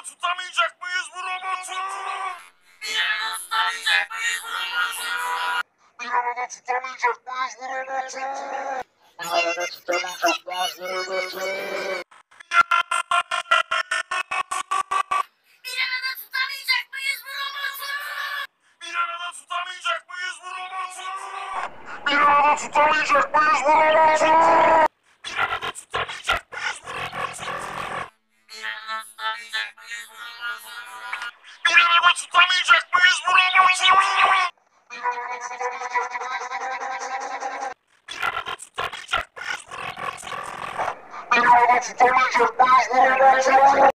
arada tutamayacak mıyız bu robotu? Bir arada tutamayacak mıyız bu robotu? Bir arada tutamayacak mıyız bu robotu? Bir arada tutamayacak mıyız bu robotu? Bir arada tutamayacak mıyız bu robotu? Bir arada tutamayacak mıyız bu robotu? Bir arada tutamayacak mıyız bu robotu? Bir arada tutamayacak mıyız bu robotu? Bir arada tutamayacak mıyız bu robotu? Bir arada tutamayacak mıyız bu robotu? Bir arada tutamayacak mıyız bu robotu?